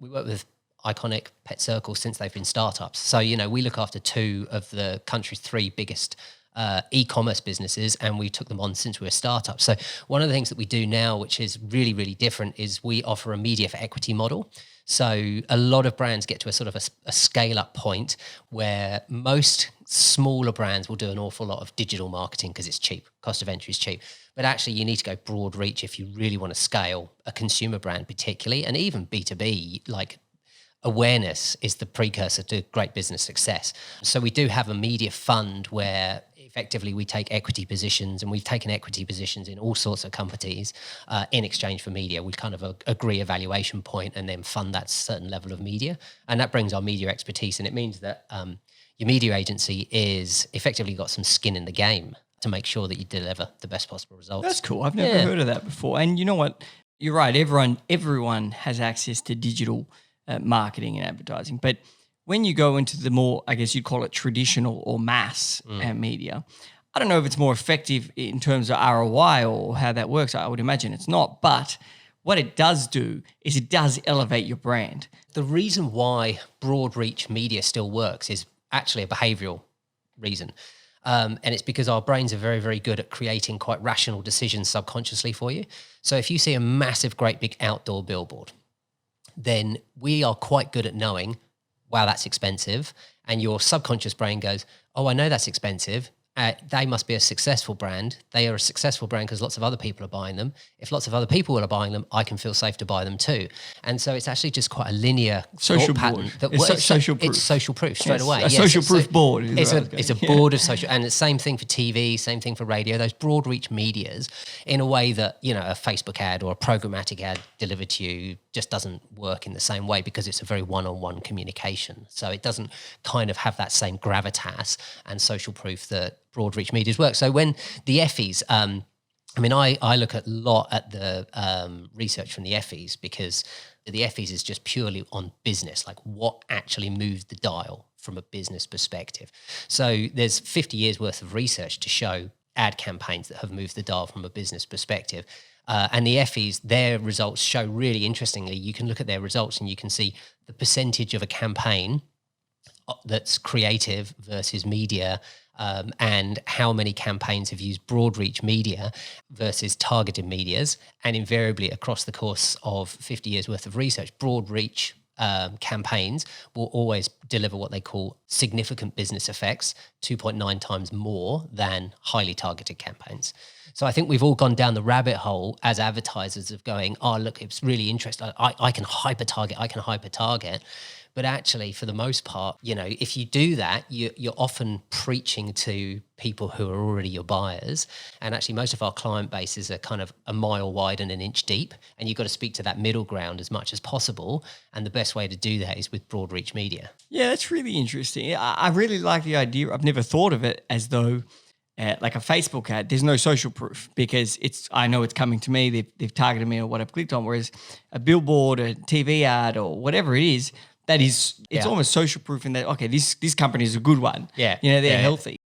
we work with iconic pet circles since they've been startups. So, we look after 2 of the country's 3 biggest e-commerce businesses, and we took them on since we were startups. So one of the things that we do now, which is really, really different, is we offer a media for equity model. So a lot of brands get to a sort of a scale-up point where most smaller brands will do an awful lot of digital marketing because it's cheap, cost of entry is cheap. But actually you need to go broad reach if you really want to scale a consumer brand particularly, and even B2B, like awareness is the precursor to great business success. So we do have a media fund where effectively we take equity positions, and we've taken equity positions in all sorts of companies in exchange for media. We kind of agree a valuation point and then fund that certain level of media. And that brings our media expertise. And it means that your media agency is effectively got some skin in the game to make sure that you deliver the best possible results. That's cool. I've never heard of that before. And you know what? You're right. Everyone has access to digital marketing and advertising. But when you go into the more, I guess you'd call it traditional or mass media, I don't know if it's more effective in terms of ROI or how that works. I would imagine it's not. But what it does do is it does elevate your brand. The reason why broad reach media still works is actually a behavioural reason. And it's because our brains are very, very good at creating quite rational decisions subconsciously for you. So if you see a massive, great big outdoor billboard, then we are quite good at knowing, wow, that's expensive. And your subconscious brain goes, oh, I know that's expensive. They must be a successful brand. They are a successful brand because lots of other people are buying them. If lots of other people are buying them, I can feel safe to buy them too. And so it's actually just quite a linear social pattern. Social proof. It's social proof straight away. A social proof board. It's a board of social, and the same thing for TV, same thing for radio, those broad reach medias, in a way that, a Facebook ad or a programmatic ad delivered to you just doesn't work in the same way because it's a very one-on-one communication. So it doesn't kind of have that same gravitas and social proof that broad reach medias work. So when the Effies, I look a lot at the research from the Effies, because the Effies is just purely on business, like what actually moved the dial from a business perspective. So there's 50 years worth of research to show ad campaigns that have moved the dial from a business perspective. And the Effies, their results show really interestingly, you can look at their results and you can see the percentage of a campaign that's creative versus media, and how many campaigns have used broad reach media versus targeted medias. And invariably across the course of 50 years worth of research, broad reach campaigns will always deliver what they call significant business effects, 2.9 times more than highly targeted campaigns. So I think we've all gone down the rabbit hole as advertisers of going, oh, look, it's really interesting. I can hyper-target. But actually, for the most part, if you do that, you're often preaching to people who are already your buyers. And actually, most of our client bases are kind of a mile wide and an inch deep. And you've got to speak to that middle ground as much as possible. And the best way to do that is with broad reach media. Yeah, that's really interesting. I really like the idea. I've never thought of it as though like a Facebook ad, there's no social proof because I know it's coming to me. They've targeted me or what I've clicked on. Whereas a billboard, a TV ad or whatever it is, it's almost social proof in that, okay, this company is a good one. Yeah. They're healthy.